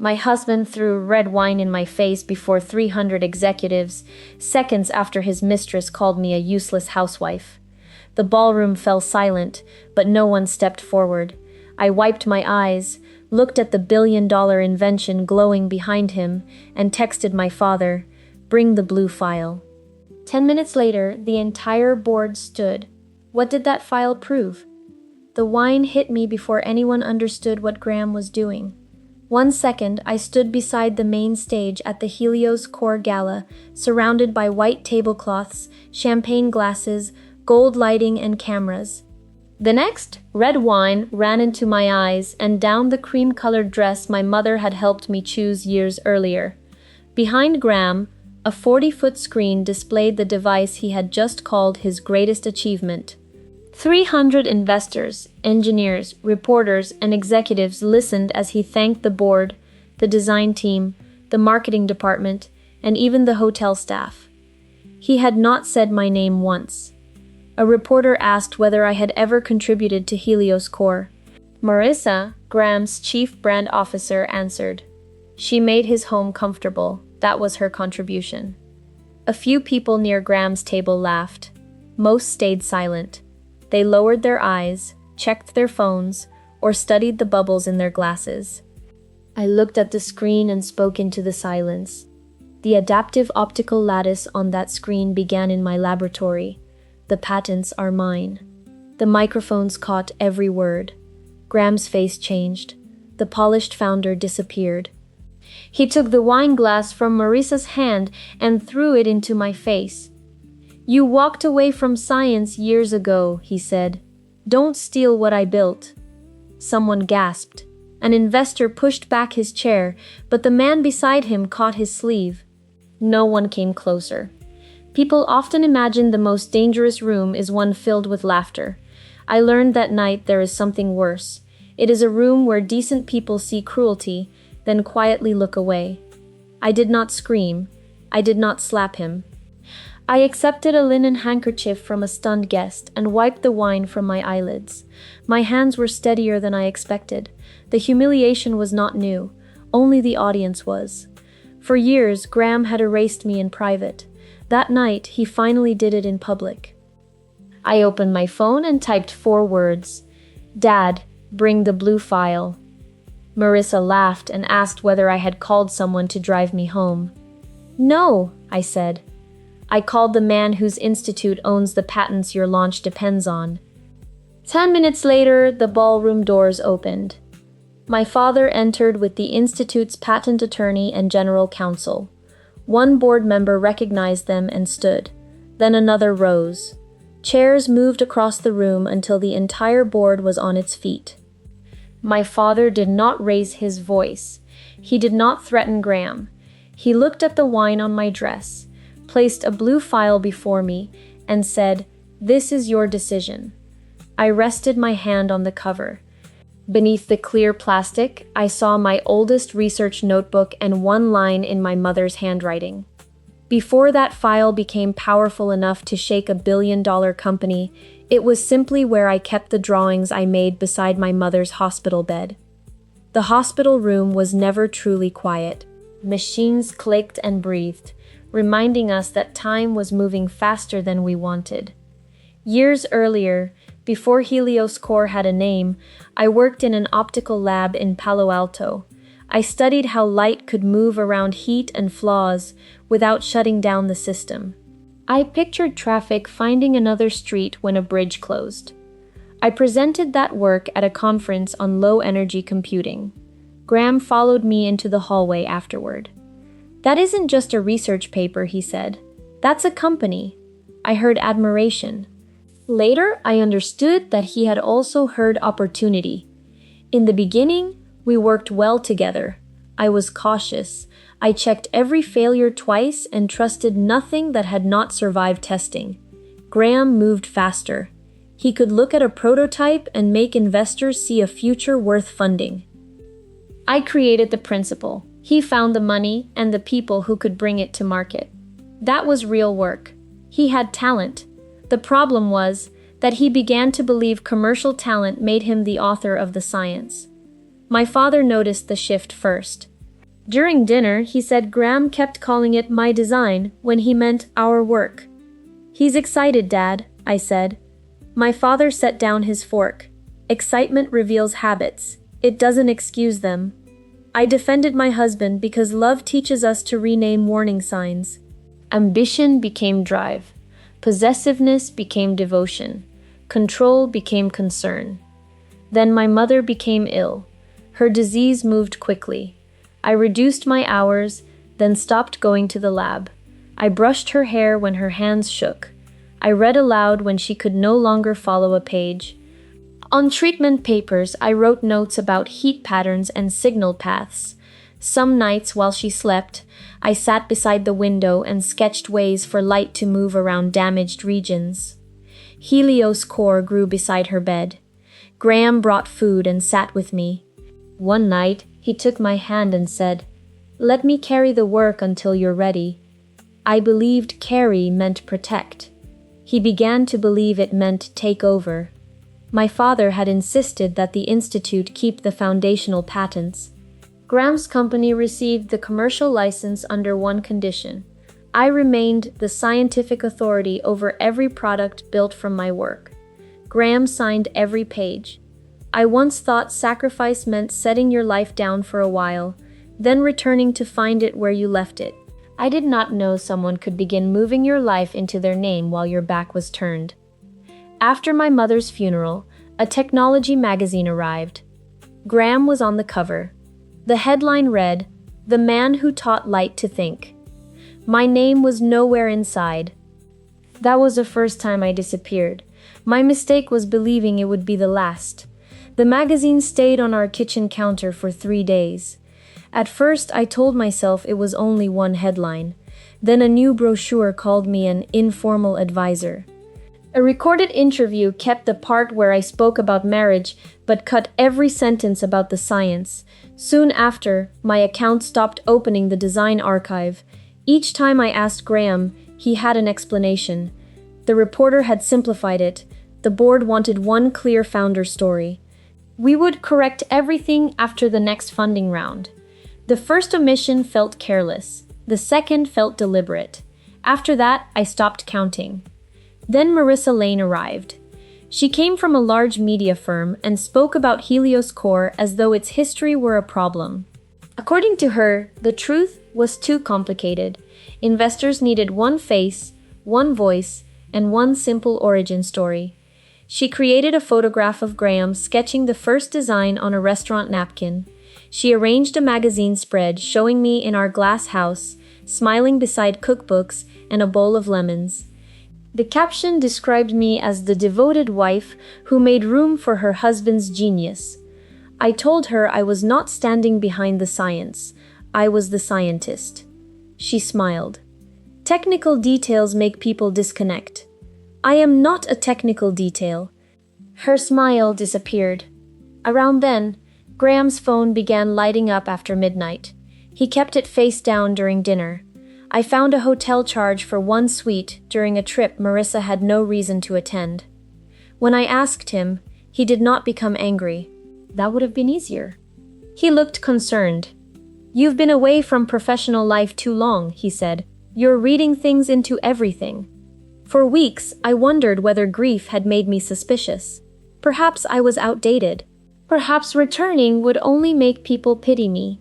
My husband threw red wine in my face before 300 executives, seconds after his mistress called me a useless housewife. The ballroom fell silent, but no one stepped forward. I wiped my eyes, looked at the billion-dollar invention glowing behind him, and texted my father, "Bring the blue file." 10 minutes later, the entire board stood. What did that file prove? The wine hit me before anyone understood what Graham was doing. 1 second, I stood beside the main stage at the Helios Core Gala, surrounded by white tablecloths, champagne glasses, gold lighting, and cameras. The next, red wine ran into my eyes and down the cream-colored dress my mother had helped me choose years earlier. Behind Graham, a 40-foot screen displayed the device he had just called his greatest achievement. 300 investors, engineers, reporters, and executives listened as he thanked the board, the design team, the marketing department, and even the hotel staff. He had not said my name once. A reporter asked whether I had ever contributed to Helios Core. Marissa, Graham's chief brand officer, answered. She made his home comfortable. That was her contribution. A few people near Graham's table laughed. Most stayed silent. They lowered their eyes, checked their phones, or studied the bubbles in their glasses. I looked at the screen and spoke into the silence. The adaptive optical lattice on that screen began in my laboratory. The patents are mine. The microphones caught every word. Graham's face changed. The polished founder disappeared. He took the wine glass from Marissa's hand and threw it into my face. "You walked away from science years ago," he said. "Don't steal what I built." Someone gasped. An investor pushed back his chair, but the man beside him caught his sleeve. No one came closer. People often imagine the most dangerous room is one filled with laughter. I learned that night there is something worse. It is a room where decent people see cruelty, then quietly look away. I did not scream. I did not slap him. I accepted a linen handkerchief from a stunned guest and wiped the wine from my eyelids. My hands were steadier than I expected. The humiliation was not new. Only the audience was. For years, Graham had erased me in private. That night, he finally did it in public. I opened my phone and typed 4 words. "Dad, bring the blue file." Marissa laughed and asked whether I had called someone to drive me home. "No," I said. "I called the man whose institute owns the patents your launch depends on." 10 minutes later, the ballroom doors opened. My father entered with the institute's patent attorney and general counsel. One board member recognized them and stood. Then another rose. Chairs moved across the room until the entire board was on its feet. My father did not raise his voice. He did not threaten Graham. He looked at the wine on my dress, placed a blue file before me, and said, "This is your decision." I rested my hand on the cover. Beneath the clear plastic, I saw my oldest research notebook and one line in my mother's handwriting. Before that file became powerful enough to shake a billion-dollar company, it was simply where I kept the drawings I made beside my mother's hospital bed. The hospital room was never truly quiet. Machines clicked and breathed, reminding us that time was moving faster than we wanted. Years earlier, before Helios Core had a name, I worked in an optical lab in Palo Alto. I studied how light could move around heat and flaws without shutting down the system. I pictured traffic finding another street when a bridge closed. I presented that work at a conference on low-energy computing. Graham followed me into the hallway afterward. "That isn't just a research paper," he said. "That's a company." I heard admiration. Later, I understood that he had also heard opportunity. In the beginning, we worked well together. I was cautious. I checked every failure twice and trusted nothing that had not survived testing. Graham moved faster. He could look at a prototype and make investors see a future worth funding. I created the principle. He found the money and the people who could bring it to market. That was real work. He had talent. The problem was that he began to believe commercial talent made him the author of the science. My father noticed the shift first. During dinner, he said Graham kept calling it my design when he meant our work. He's excited, Dad, I said. My father set down his fork. Excitement reveals habits. It doesn't excuse them. I defended my husband because love teaches us to rename warning signs. Ambition became drive. Possessiveness became devotion. Control became concern. Then my mother became ill. Her disease moved quickly. I reduced my hours, then stopped going to the lab. I brushed her hair when her hands shook. I read aloud when she could no longer follow a page. On treatment papers, I wrote notes about heat patterns and signal paths. Some nights, while she slept, I sat beside the window and sketched ways for light to move around damaged regions. Helios core grew beside her bed. Graham brought food and sat with me. One night, he took my hand and said, "Let me carry the work until you're ready." I believed carry meant protect. He began to believe it meant take over. My father had insisted that the institute keep the foundational patents. Graham's company received the commercial license under one condition. I remained the scientific authority over every product built from my work. Graham signed every page. I once thought sacrifice meant setting your life down for a while, then returning to find it where you left it. I did not know someone could begin moving your life into their name while your back was turned. After my mother's funeral, a technology magazine arrived. Graham was on the cover. The headline read, "The Man Who Taught Light to Think." My name was nowhere inside. That was the first time I disappeared. My mistake was believing it would be the last. The magazine stayed on our kitchen counter for 3 days. At first, I told myself it was only one headline. Then a new brochure called me an informal advisor. A recorded interview kept the part where I spoke about marriage, but cut every sentence about the science. Soon after, my account stopped opening the design archive. Each time I asked Graham, he had an explanation. The reporter had simplified it. The board wanted one clear founder story. We would correct everything after the next funding round. The first omission felt careless. The second felt deliberate. After that, I stopped counting. Then Marissa Lane arrived. She came from a large media firm and spoke about Helios Core as though its history were a problem. According to her, the truth was too complicated. Investors needed one face, one voice, and one simple origin story. She created a photograph of Graham sketching the first design on a restaurant napkin. She arranged a magazine spread showing me in our glass house, smiling beside cookbooks and a bowl of lemons. The caption described me as the devoted wife who made room for her husband's genius. I told her I was not standing behind the science. I was the scientist. She smiled. Technical details make people disconnect. I am not a technical detail. Her smile disappeared. Around then, Graham's phone began lighting up after midnight. He kept it face down during dinner. I found a hotel charge for one suite during a trip Marissa had no reason to attend. When I asked him, he did not become angry. That would have been easier. He looked concerned. "You've been away from professional life too long," he said. "You're reading things into everything." For weeks, I wondered whether grief had made me suspicious. Perhaps I was outdated. Perhaps returning would only make people pity me.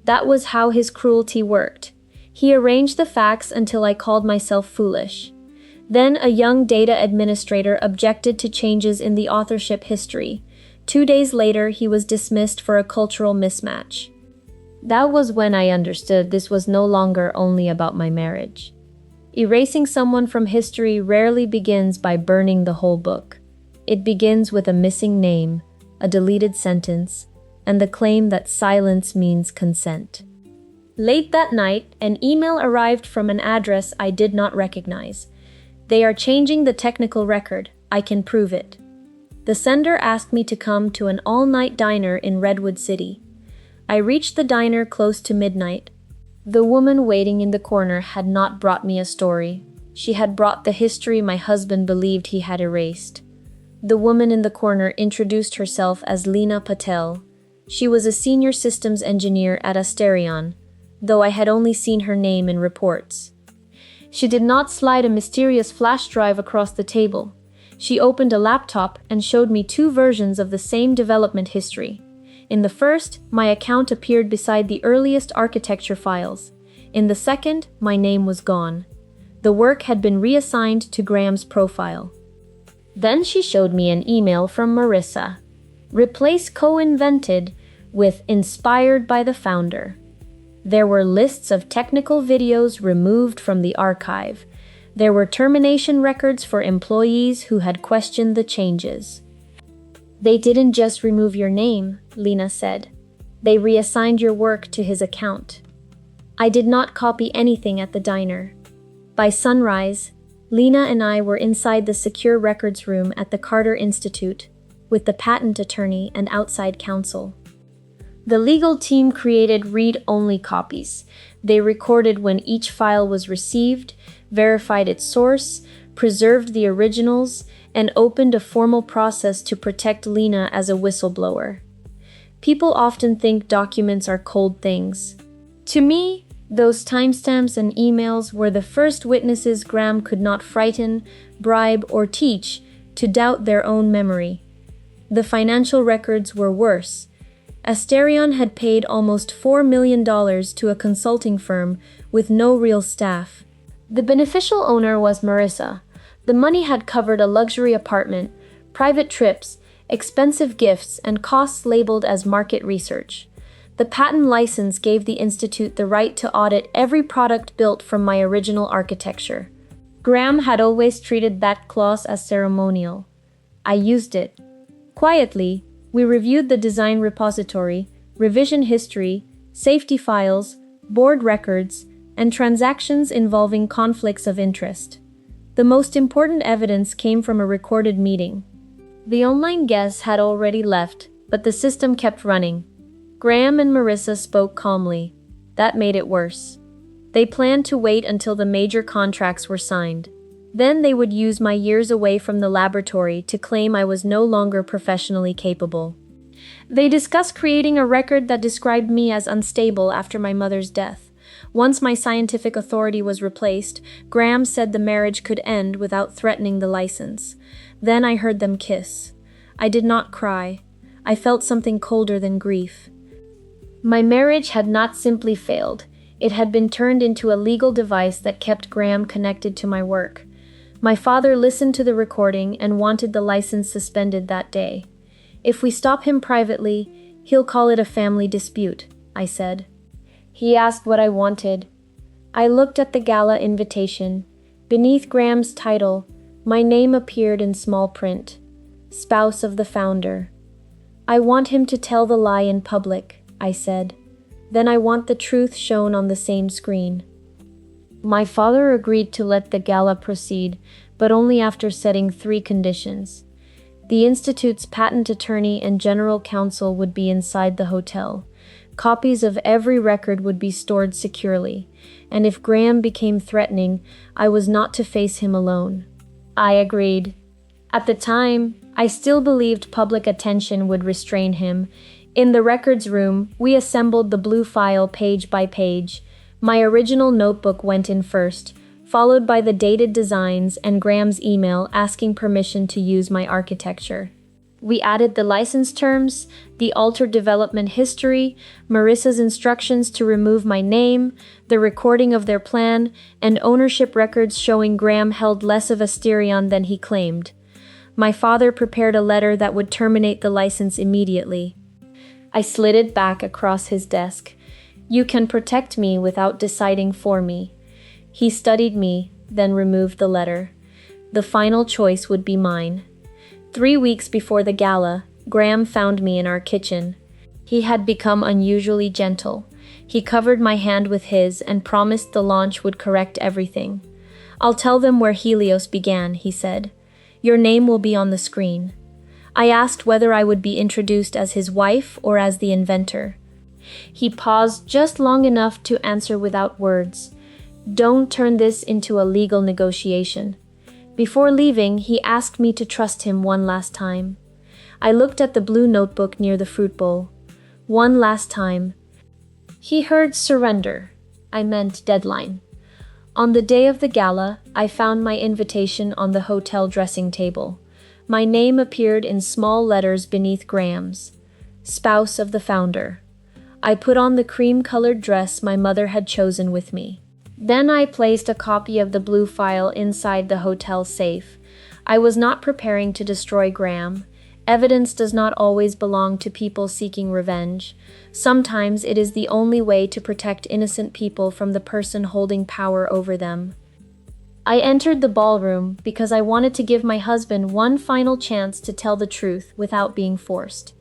That was how his cruelty worked. He arranged the facts until I called myself foolish. Then a young data administrator objected to changes in the authorship history. 2 days later, he was dismissed for a cultural mismatch. That was when I understood this was no longer only about my marriage. Erasing someone from history rarely begins by burning the whole book. It begins with a missing name, a deleted sentence, and the claim that silence means consent. Late that night, an email arrived from an address I did not recognize. "They are changing the technical record. I can prove it." The sender asked me to come to an all-night diner in Redwood City. I reached the diner close to midnight. The woman waiting in the corner had not brought me a story. She had brought the history my husband believed he had erased. The woman in the corner introduced herself as Lena Patel. She was a senior systems engineer at Asterion, though I had only seen her name in reports. She did not slide a mysterious flash drive across the table. She opened a laptop and showed me two versions of the same development history. In the first, my account appeared beside the earliest architecture files. In the second, my name was gone. The work had been reassigned to Graham's profile. Then she showed me an email from Marissa. Replace co-invented with inspired by the founder. There were lists of technical videos removed from the archive. There were termination records for employees who had questioned the changes. They didn't just remove your name, Lena said. They reassigned your work to his account. I did not copy anything at the diner. By sunrise, Lena and I were inside the secure records room at the Carter Institute with the patent attorney and outside counsel. The legal team created read-only copies. They recorded when each file was received, verified its source, preserved the originals, and opened a formal process to protect Lena as a whistleblower. People often think documents are cold things. To me, those timestamps and emails were the first witnesses Graham could not frighten, bribe, or teach to doubt their own memory. The financial records were worse. Asterion had paid almost $4 million to a consulting firm with no real staff. The beneficial owner was Marissa. The money had covered a luxury apartment, private trips, expensive gifts, and costs labeled as market research. The patent license gave the institute the right to audit every product built from my original architecture. Graham had always treated that clause as ceremonial. I used it. Quietly, we reviewed the design repository, revision history, safety files, board records, and transactions involving conflicts of interest. The most important evidence came from a recorded meeting. The online guests had already left, but the system kept running. Graham and Marissa spoke calmly. That made it worse. They planned to wait until the major contracts were signed. Then they would use my years away from the laboratory to claim I was no longer professionally capable. They discussed creating a record that described me as unstable after my mother's death. Once my scientific authority was replaced, Graham said the marriage could end without threatening the license. Then I heard them kiss. I did not cry. I felt something colder than grief. My marriage had not simply failed. It had been turned into a legal device that kept Graham connected to my work. My father listened to the recording and wanted the license suspended that day. If we stop him privately, he'll call it a family dispute, I said. He asked what I wanted. I looked at the gala invitation. Beneath Graham's title, my name appeared in small print. Spouse of the founder. I want him to tell the lie in public, I said. Then I want the truth shown on the same screen. My father agreed to let the gala proceed, but only after setting 3 conditions. The Institute's patent attorney and general counsel would be inside the hotel. Copies of every record would be stored securely, and if Graham became threatening, I was not to face him alone. I agreed. At the time, I still believed public attention would restrain him. In the records room, we assembled the blue file page by page. My original notebook went in first, followed by the dated designs and Graham's email asking permission to use my architecture. We added the license terms, the altered development history, Marissa's instructions to remove my name, the recording of their plan, and ownership records showing Graham held less of Asterion than he claimed. My father prepared a letter that would terminate the license immediately. I slid it back across his desk. You can protect me without deciding for me. He studied me, then removed the letter. The final choice would be mine. 3 weeks before the gala, Graham found me in our kitchen. He had become unusually gentle. He covered my hand with his and promised the launch would correct everything. I'll tell them where Helios began, he said. Your name will be on the screen. I asked whether I would be introduced as his wife or as the inventor. He paused just long enough to answer without words. Don't turn this into a legal negotiation. Before leaving, he asked me to trust him one last time. I looked at the blue notebook near the fruit bowl. One last time. He heard surrender. I meant deadline. On the day of the gala, I found my invitation on the hotel dressing table. My name appeared in small letters beneath Graham's. Spouse of the founder. I put on the cream-colored dress my mother had chosen with me. Then I placed a copy of the blue file inside the hotel safe. I was not preparing to destroy Graham. Evidence does not always belong to people seeking revenge. Sometimes it is the only way to protect innocent people from the person holding power over them. I entered the ballroom because I wanted to give my husband one final chance to tell the truth without being forced.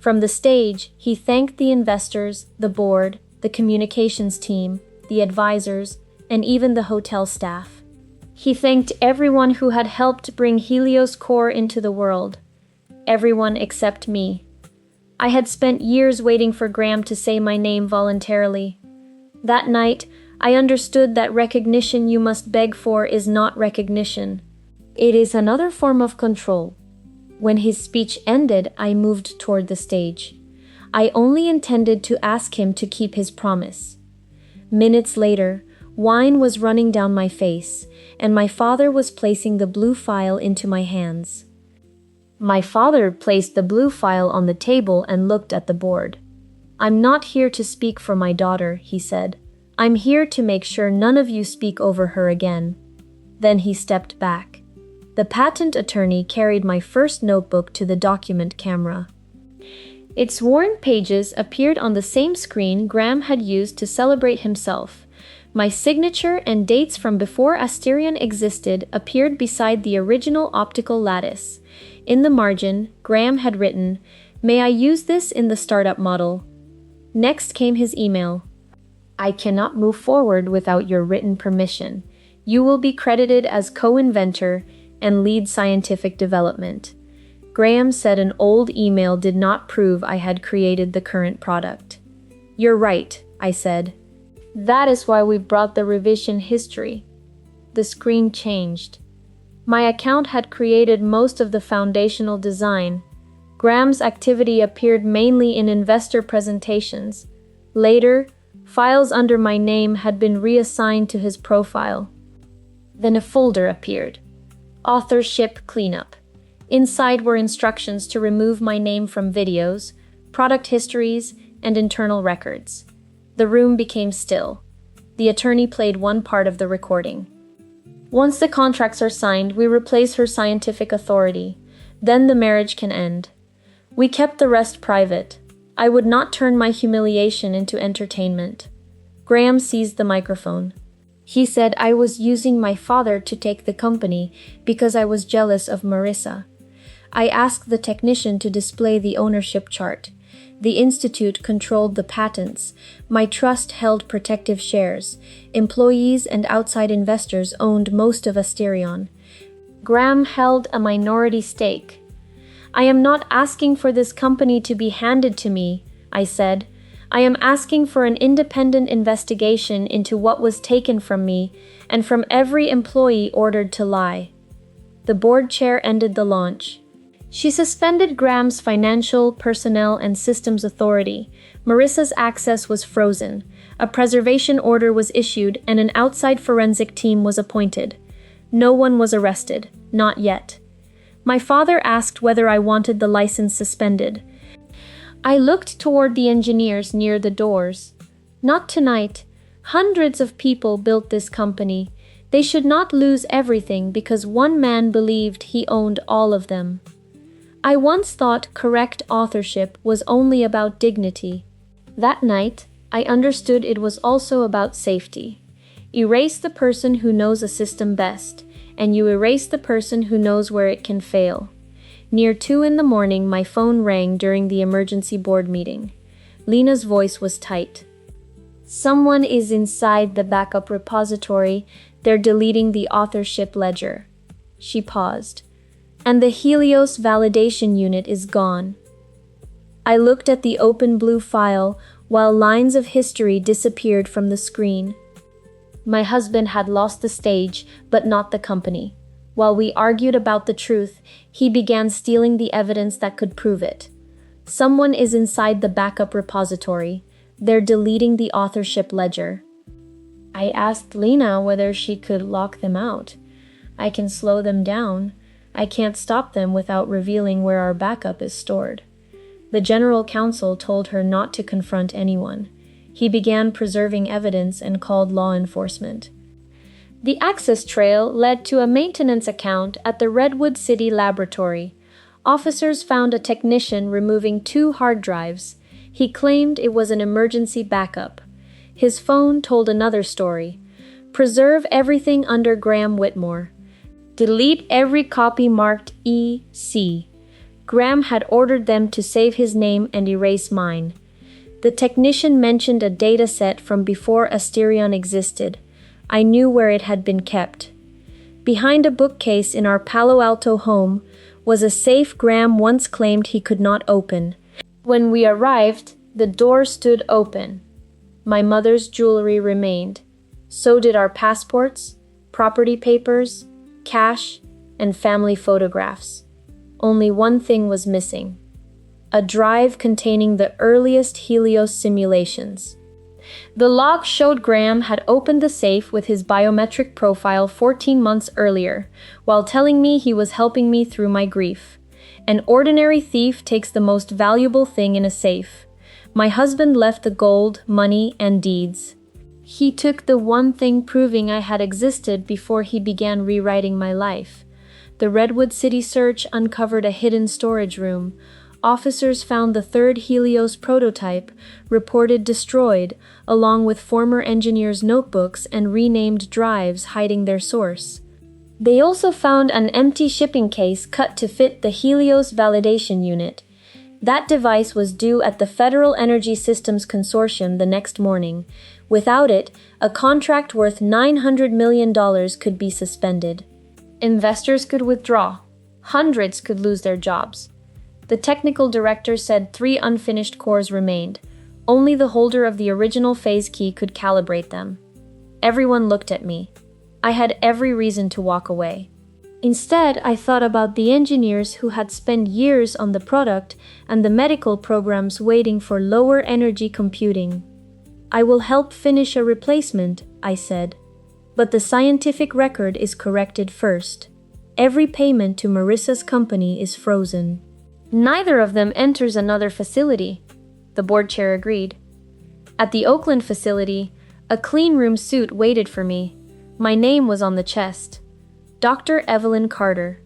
From the stage, he thanked the investors, the board, the communications team, the advisors, and even the hotel staff. He thanked everyone who had helped bring Helios Core into the world. Everyone except me. I had spent years waiting for Graham to say my name voluntarily. That night, I understood that recognition you must beg for is not recognition. It is another form of control. When his speech ended, I moved toward the stage. I only intended to ask him to keep his promise. Minutes later, wine was running down my face, and my father was placing the blue file into my hands. My father placed the blue file on the table and looked at the board. "I'm not here to speak for my daughter," he said. "I'm here to make sure none of you speak over her again." Then he stepped back. The patent attorney carried my first notebook to the document camera. Its worn pages appeared on the same screen Graham had used to celebrate himself. My signature and dates from before Asterion existed appeared beside the original optical lattice. In the margin, Graham had written, "May I use this in the startup model?" Next came his email. "I cannot move forward without your written permission. You will be credited as co-inventor and lead scientific development." Graham said an old email did not prove I had created the current product. "You're right," I said. "That is why we brought the revision history." The screen changed. My account had created most of the foundational design. Graham's activity appeared mainly in investor presentations. Later, files under my name had been reassigned to his profile. Then a folder appeared. Authorship Cleanup. Inside were instructions to remove my name from videos, product histories, and internal records. The room became still. The attorney played one part of the recording. "Once the contracts are signed, we replace her scientific authority. Then the marriage can end." We kept the rest private. I would not turn my humiliation into entertainment. Graham seized the microphone. He said I was using my father to take the company because I was jealous of Marissa. I asked the technician to display the ownership chart. The institute controlled the patents. My trust held protective shares. Employees and outside investors owned most of Asterion. Graham held a minority stake. "I am not asking for this company to be handed to me," I said. "I am asking for an independent investigation into what was taken from me and from every employee ordered to lie." The board chair ended the launch. She suspended Graham's financial, personnel, and systems authority. Marissa's access was frozen. A preservation order was issued and an outside forensic team was appointed. No one was arrested, not yet. My father asked whether I wanted the license suspended. I looked toward the engineers near the doors. "Not tonight. Hundreds of people built this company. They should not lose everything because one man believed he owned all of them." I once thought correct authorship was only about dignity. That night, I understood it was also about safety. Erase the person who knows a system best, and you erase the person who knows where it can fail. Near 2 in the morning, my phone rang during the emergency board meeting. Lena's voice was tight. "Someone is inside the backup repository. They're deleting the authorship ledger." She paused. "And the Helios validation unit is gone." I looked at the open blue file while lines of history disappeared from the screen. My husband had lost the stage, but not the company. While we argued about the truth, he began stealing the evidence that could prove it. Someone is inside the backup repository. They're deleting the authorship ledger. I asked Lena whether she could lock them out. I can slow them down. I can't stop them without revealing where our backup is stored. The general counsel told her not to confront anyone. He began preserving evidence and called law enforcement. The access trail led to a maintenance account at the Redwood City Laboratory. Officers found a technician removing 2 hard drives. He claimed it was an emergency backup. His phone told another story. Preserve everything under Graham Whitmore. Delete every copy marked EC. Graham had ordered them to save his name and erase mine. The technician mentioned a data set from before Asterion existed. I knew where it had been kept. Behind a bookcase in our Palo Alto home was a safe Graham once claimed he could not open. When we arrived, the door stood open. My mother's jewelry remained. So did our passports, property papers, cash, and family photographs. Only one thing was missing: a drive containing the earliest Helios simulations. The log showed Graham had opened the safe with his biometric profile 14 months earlier, while telling me he was helping me through my grief. An ordinary thief takes the most valuable thing in a safe. My husband left the gold, money, and deeds. He took the one thing proving I had existed before he began rewriting my life. The Redwood City search uncovered a hidden storage room. Officers found the 3rd Helios prototype, reported destroyed, along with former engineers' notebooks and renamed drives hiding their source. They also found an empty shipping case cut to fit the Helios validation unit. That device was due at the Federal Energy Systems Consortium the next morning. Without it, a contract worth $900 million could be suspended. Investors could withdraw. Hundreds could lose their jobs. The technical director said 3 unfinished cores remained. Only the holder of the original phase key could calibrate them. Everyone looked at me. I had every reason to walk away. Instead, I thought about the engineers who had spent years on the product and the medical programs waiting for lower energy computing. I will help finish a replacement, I said. But the scientific record is corrected first. Every payment to Marissa's company is frozen. Neither of them enters another facility, the board chair agreed. At the Oakland facility, a clean room suit waited for me. My name was on the chest. Dr. Evelyn Carter.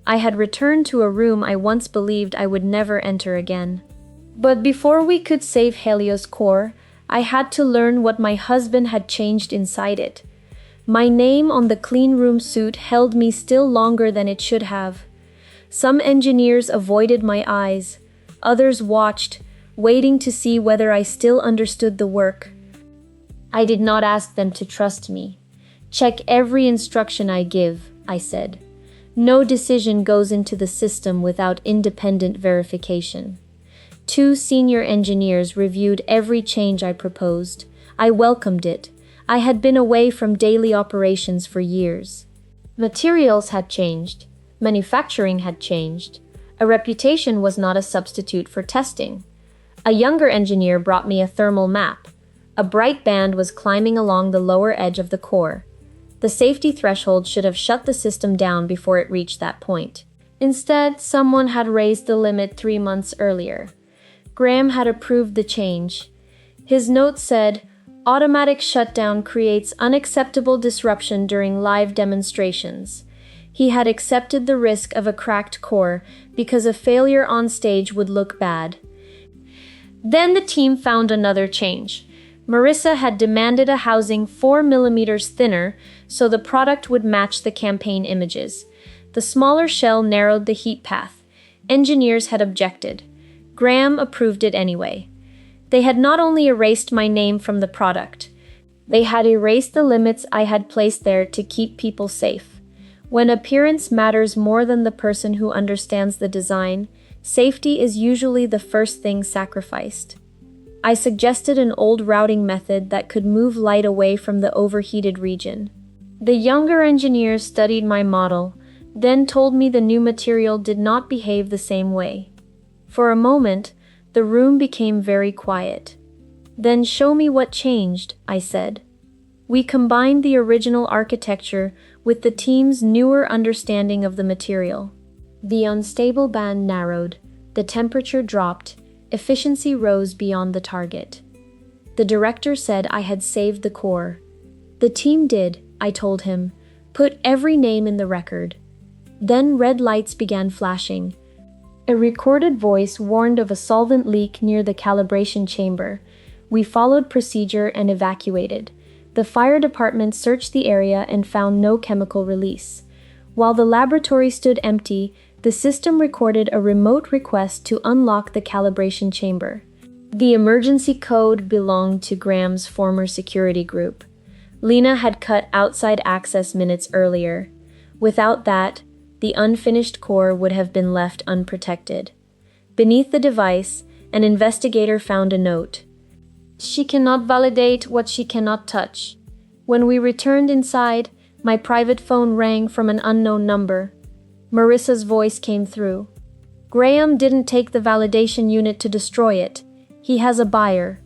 I had returned to a room I once believed I would never enter again. But before we could save Helios core, I had to learn what my husband had changed inside it. My name on the clean room suit held me still longer than it should have. Some engineers avoided my eyes. Others watched, waiting to see whether I still understood the work. I did not ask them to trust me. Check every instruction I give, I said. No decision goes into the system without independent verification. 2 senior engineers reviewed every change I proposed. I welcomed it. I had been away from daily operations for years. Materials had changed. Manufacturing had changed. A reputation was not a substitute for testing. A younger engineer brought me a thermal map. A bright band was climbing along the lower edge of the core. The safety threshold should have shut the system down before it reached that point. Instead, someone had raised the limit 3 months earlier. Graham had approved the change. His note said, "Automatic shutdown creates unacceptable disruption during live demonstrations." He had accepted the risk of a cracked core because a failure on stage would look bad. Then the team found another change. Marissa had demanded a housing 4 millimeters thinner so the product would match the campaign images. The smaller shell narrowed the heat path. Engineers had objected. Graham approved it anyway. They had not only erased my name from the product, they had erased the limits I had placed there to keep people safe. When appearance matters more than the person who understands the design, safety is usually the first thing sacrificed. I suggested an old routing method that could move light away from the overheated region. The younger engineers studied my model, then told me the new material did not behave the same way. For a moment, the room became very quiet. "Then show me what changed," I said. We combined the original architecture with the team's newer understanding of the material. The unstable band narrowed, the temperature dropped, efficiency rose beyond the target. The director said I had saved the core. "The team did," I told him. "Put every name in the record." Then red lights began flashing. A recorded voice warned of a solvent leak near the calibration chamber. We followed procedure and evacuated. The fire department searched the area and found no chemical release. While the laboratory stood empty, the system recorded a remote request to unlock the calibration chamber. The emergency code belonged to Graham's former security group. Lena had cut outside access minutes earlier. Without that, the unfinished core would have been left unprotected. Beneath the device, an investigator found a note. "She cannot validate what she cannot touch." When we returned inside, my private phone rang from an unknown number. Marissa's voice came through. "Graham didn't take the validation unit to destroy it. He has a buyer.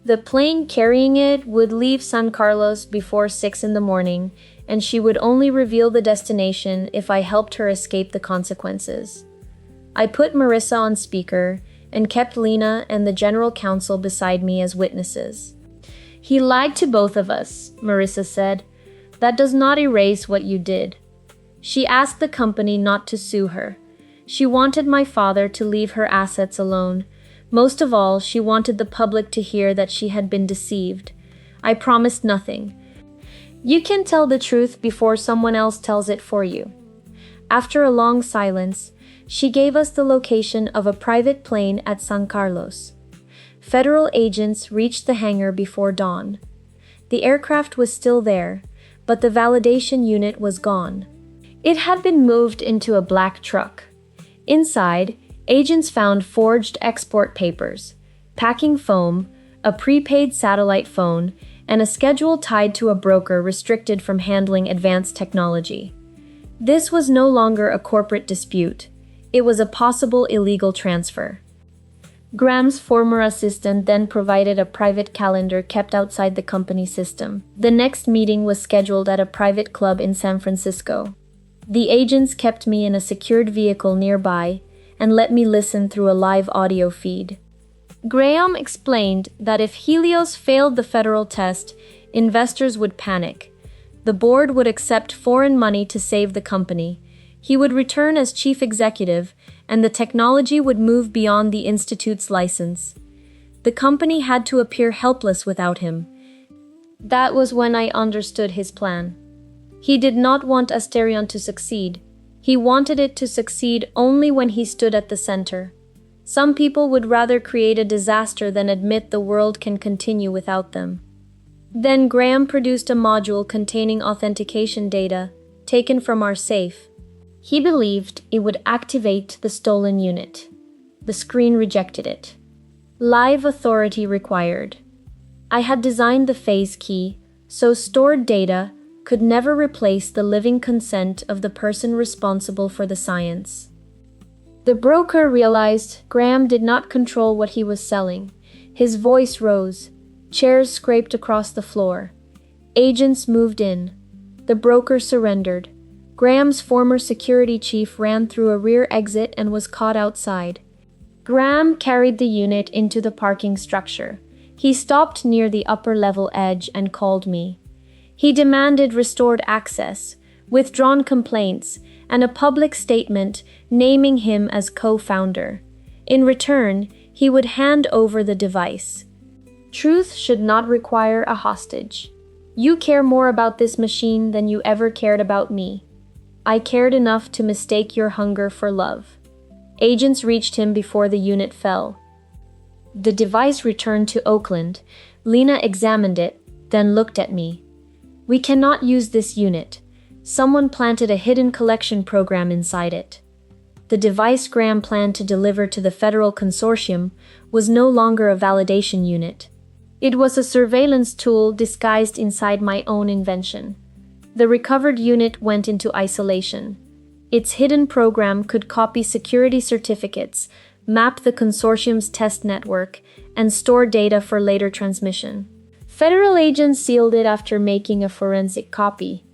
The plane carrying it would leave San Carlos before 6 in the morning, and she would only reveal the destination if I helped her escape the consequences." I put Marissa on speaker and kept Lena and the general counsel beside me as witnesses. "He lied to both of us," Marissa said. "That does not erase what you did. She asked the company not to sue her. She wanted my father to leave her assets alone. Most of all, she wanted the public to hear that she had been deceived. I promised nothing. You can tell the truth before someone else tells it for you." After a long silence, she gave us the location of a private plane at San Carlos. Federal agents reached the hangar before dawn. The aircraft was still there, but the validation unit was gone. It had been moved into a black truck. Inside, agents found forged export papers, packing foam, a prepaid satellite phone, and a schedule tied to a broker restricted from handling advanced technology. This was no longer a corporate dispute. It was a possible illegal transfer. Graham's former assistant then provided a private calendar kept outside the company system. The next meeting was scheduled at a private club in San Francisco. The agents kept me in a secured vehicle nearby and let me listen through a live audio feed. Graham explained that if Helios failed the federal test, investors would panic. The board would accept foreign money to save the company. He would return as chief executive, and the technology would move beyond the institute's license. The company had to appear helpless without him. That was when I understood his plan. He did not want Asterion to succeed. He wanted it to succeed only when he stood at the center. Some people would rather create a disaster than admit the world can continue without them. Then Graham produced a module containing authentication data, taken from our safe. He believed it would activate the stolen unit. The screen rejected it. Live authority required. I had designed the phase key, so stored data could never replace the living consent of the person responsible for the science. The broker realized Graham did not control what he was selling. His voice rose. Chairs scraped across the floor. Agents moved in. The broker surrendered. Graham's former security chief ran through a rear exit and was caught outside. Graham carried the unit into the parking structure. He stopped near the upper-level edge and called me. He demanded restored access, withdrawn complaints, and a public statement naming him as co-founder. In return, he would hand over the device. Truth should not require a hostage. You care more about this machine than you ever cared about me. I cared enough to mistake your hunger for love. Agents reached him before the unit fell. The device returned to Oakland. Lena examined it, then looked at me. We cannot use this unit. Someone planted a hidden collection program inside it. The device Graham planned to deliver to the federal consortium was no longer a validation unit. It was a surveillance tool disguised inside my own invention. The recovered unit went into isolation. Its hidden program could copy security certificates, map the consortium's test network, and store data for later transmission. Federal agents sealed it after making a forensic copy.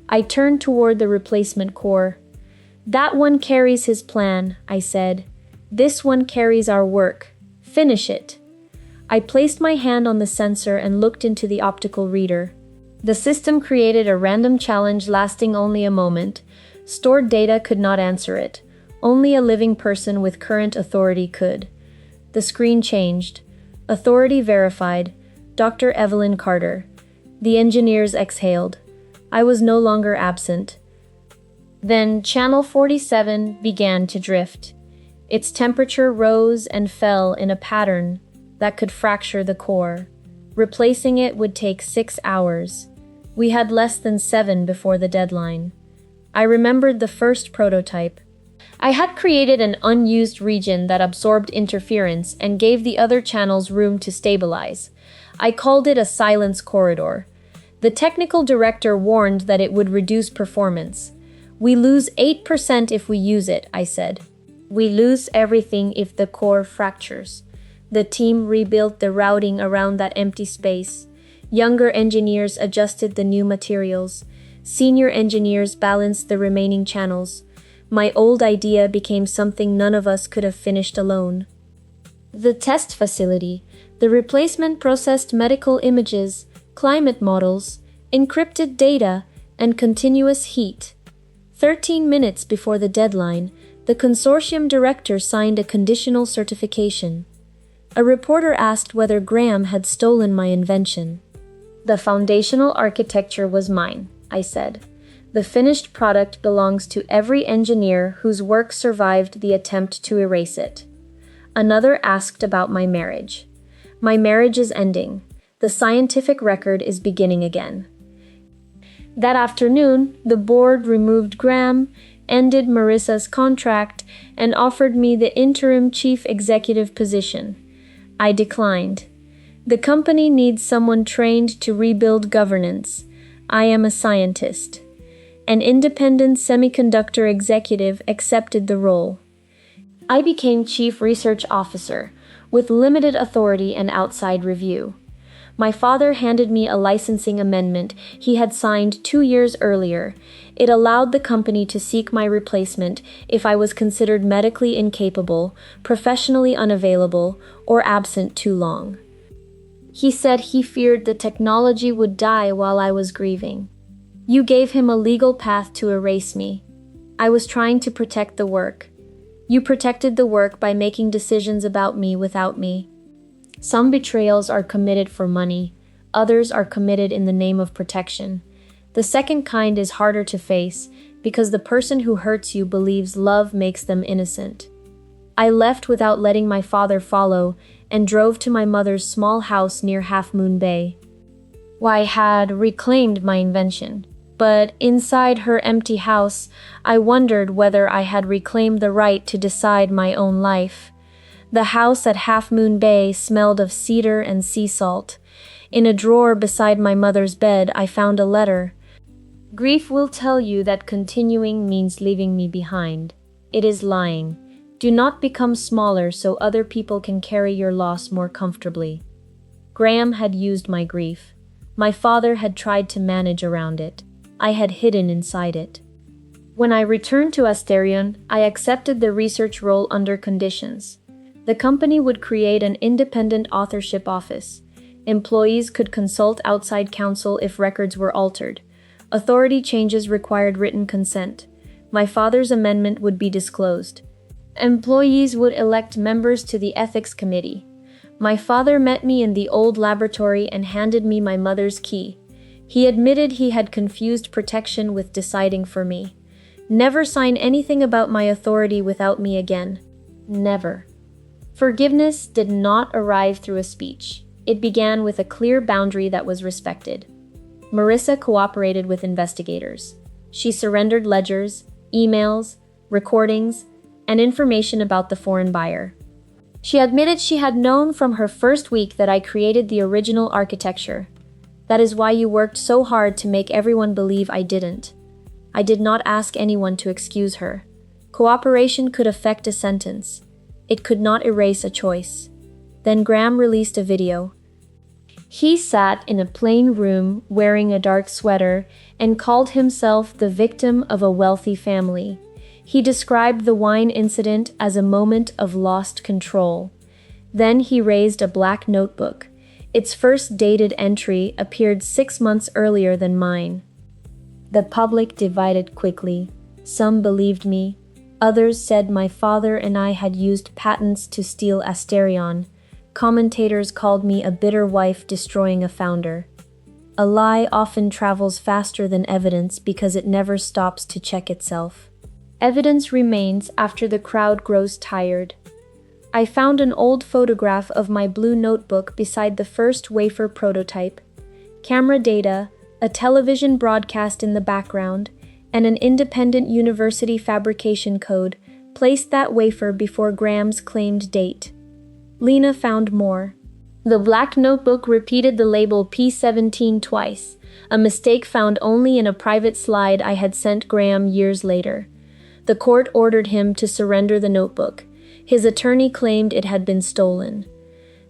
I turned toward the replacement core. "That one carries his plan," I said. "This one carries our work. Finish it." I placed my hand on the sensor and looked into the optical reader. The system created a random challenge lasting only a moment. Stored data could not answer it. Only a living person with current authority could. The screen changed. Authority verified. Dr. Evelyn Carter. The engineers exhaled. I was no longer absent. Then Channel 47 began to drift. Its temperature rose and fell in a pattern that could fracture the core. Replacing it would take 6 hours. We had less than 7 before the deadline. I remembered the first prototype. I had created an unused region that absorbed interference and gave the other channels room to stabilize. I called it a silence corridor. The technical director warned that it would reduce performance. "We lose 8% if we use it," I said. "We lose everything if the core fractures." The team rebuilt the routing around that empty space. Younger engineers adjusted the new materials. Senior engineers balanced the remaining channels. My old idea became something none of us could have finished alone. The test facility. The replacement processed medical images, climate models, encrypted data, and continuous heat. 13 minutes before the deadline, the consortium director signed a conditional certification. A reporter asked whether Graham had stolen my invention. "The foundational architecture was mine," I said. "The finished product belongs to every engineer whose work survived the attempt to erase it." Another asked about my marriage. "My marriage is ending. The scientific record is beginning again." That afternoon, the board removed Graham, ended Marissa's contract, and offered me the interim chief executive position. I declined. The company needs someone trained to rebuild governance. I am a scientist. An independent semiconductor executive accepted the role. I became chief research officer, with limited authority and outside review. My father handed me a licensing amendment he had signed 2 years earlier. It allowed the company to seek my replacement if I was considered medically incapable, professionally unavailable, or absent too long. He said he feared the technology would die while I was grieving. "You gave him a legal path to erase me. I was trying to protect the work. You protected the work by making decisions about me without me." Some betrayals are committed for money, others are committed in the name of protection. The second kind is harder to face because the person who hurts you believes love makes them innocent. I left without letting my father follow and drove to my mother's small house near Half Moon Bay. I had reclaimed my invention, but inside her empty house, I wondered whether I had reclaimed the right to decide my own life. The house at Half Moon Bay smelled of cedar and sea salt. In a drawer beside my mother's bed, I found a letter. "Grief will tell you that continuing means leaving me behind. It is lying. Do not become smaller so other people can carry your loss more comfortably." Graham had used my grief. My father had tried to manage around it. I had hidden inside it. When I returned to Asterion, I accepted the research role under conditions. The company would create an independent authorship office. Employees could consult outside counsel if records were altered. Authority changes required written consent. My father's amendment would be disclosed. Employees would elect members to the ethics committee. My father met me in the old laboratory and handed me my mother's key. He admitted he had confused protection with deciding for me. Never sign anything about my authority without me again. Never. Forgiveness did not arrive through a speech. It began with a clear boundary that was respected. Marissa cooperated with investigators. She surrendered ledgers, emails, recordings, and information about the foreign buyer. She admitted she had known from her first week that I created the original architecture. "That is why you worked so hard to make everyone believe I didn't." I did not ask anyone to excuse her. Cooperation could affect a sentence. It could not erase a choice. Then Graham released a video. He sat in a plain room wearing a dark sweater and called himself the victim of a wealthy family. He described the wine incident as a moment of lost control. Then he raised a black notebook. Its first dated entry appeared 6 months earlier than mine. The public divided quickly. Some believed me. Others said my father and I had used patents to steal Asterion. Commentators called me a bitter wife destroying a founder. A lie often travels faster than evidence because it never stops to check itself. Evidence remains after the crowd grows tired. I found an old photograph of my blue notebook beside the first wafer prototype. Camera data, a television broadcast in the background, and an independent university fabrication code placed that wafer before Graham's claimed date. Lena found more. The black notebook repeated the label P17 twice, a mistake found only in a private slide I had sent Graham years later. The court ordered him to surrender the notebook. His attorney claimed it had been stolen.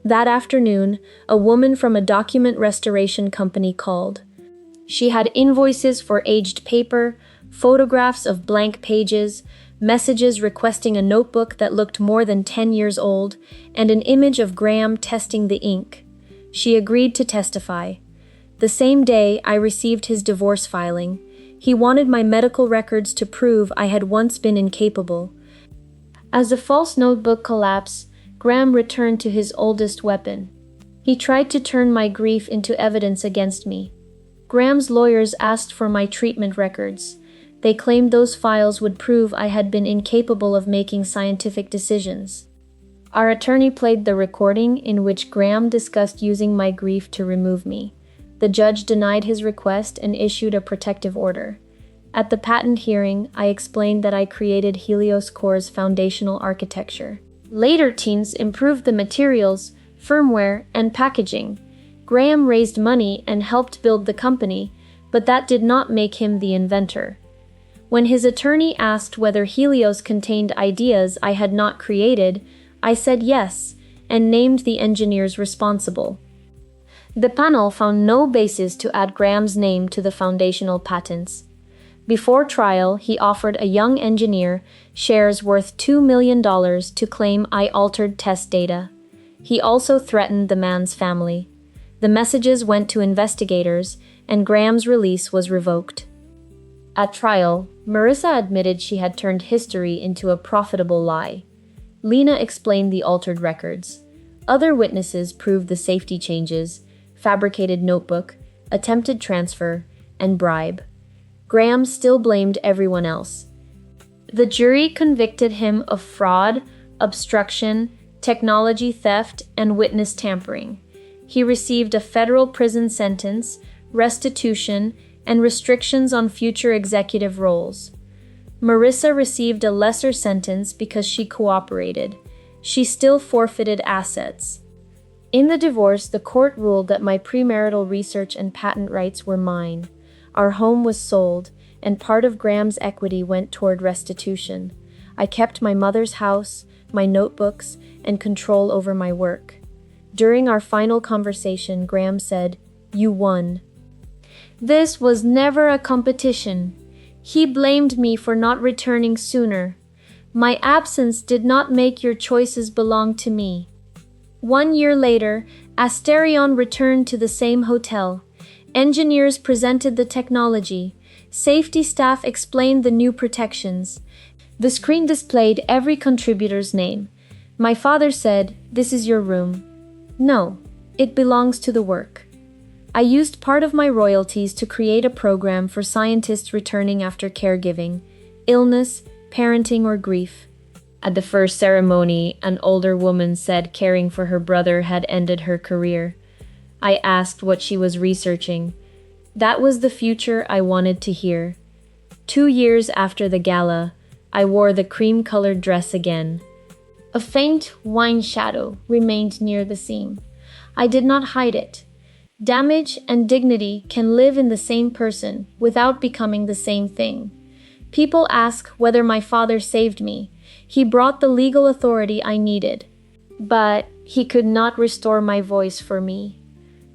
That afternoon, a woman from a document restoration company called. She had invoices for aged paper, photographs of blank pages, messages requesting a notebook that looked more than 10 years old, and an image of Graham testing the ink. She agreed to testify. The same day, I received his divorce filing. He wanted my medical records to prove I had once been incapable. As the false notebook collapsed, Graham returned to his oldest weapon. He tried to turn my grief into evidence against me. Graham's lawyers asked for my treatment records. They claimed those files would prove I had been incapable of making scientific decisions. Our attorney played the recording in which Graham discussed using my grief to remove me. The judge denied his request and issued a protective order. At the patent hearing, I explained that I created Helios Core's foundational architecture. Later teams improved the materials, firmware, and packaging. Graham raised money and helped build the company, but that did not make him the inventor. When his attorney asked whether Helios contained ideas I had not created, I said yes, and named the engineers responsible. The panel found no basis to add Graham's name to the foundational patents. Before trial, he offered a young engineer shares worth $2 million to claim I altered test data. He also threatened the man's family. The messages went to investigators, and Graham's release was revoked. At trial, Marissa admitted she had turned history into a profitable lie. Lena explained the altered records. Other witnesses proved the safety changes, fabricated notebook, attempted transfer, and bribe. Graham still blamed everyone else. The jury convicted him of fraud, obstruction, technology theft, and witness tampering. He received a federal prison sentence, restitution, and restrictions on future executive roles. Marissa received a lesser sentence because she cooperated. She still forfeited assets. In the divorce, the court ruled that my premarital research and patent rights were mine. Our home was sold, and part of Graham's equity went toward restitution. I kept my mother's house, my notebooks, and control over my work. During our final conversation, Graham said, "You won." This was never a competition. He blamed me for not returning sooner. My absence did not make your choices belong to me. 1 year later, Asterion returned to the same hotel. Engineers presented the technology. Safety staff explained the new protections. The screen displayed every contributor's name. My father said, "This is your room." No, it belongs to the work. I used part of my royalties to create a program for scientists returning after caregiving, illness, parenting, or grief. At the first ceremony, an older woman said caring for her brother had ended her career. I asked what she was researching. That was the future I wanted to hear. 2 years after the gala, I wore the cream-colored dress again. A faint wine shadow remained near the seam. I did not hide it. Damage and dignity can live in the same person without becoming the same thing. People ask whether my father saved me. He brought the legal authority I needed, but he could not restore my voice for me.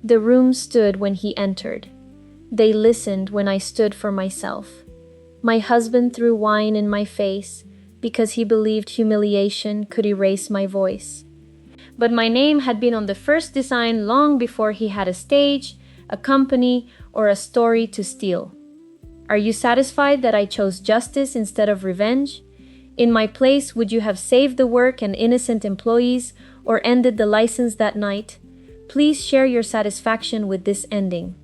The room stood when he entered. They listened when I stood for myself. My husband threw wine in my face because he believed humiliation could erase my voice. But my name had been on the first design long before he had a stage, a company, or a story to steal. Are you satisfied that I chose justice instead of revenge? In my place, would you have saved the work and innocent employees or ended the license that night? Please share your satisfaction with this ending.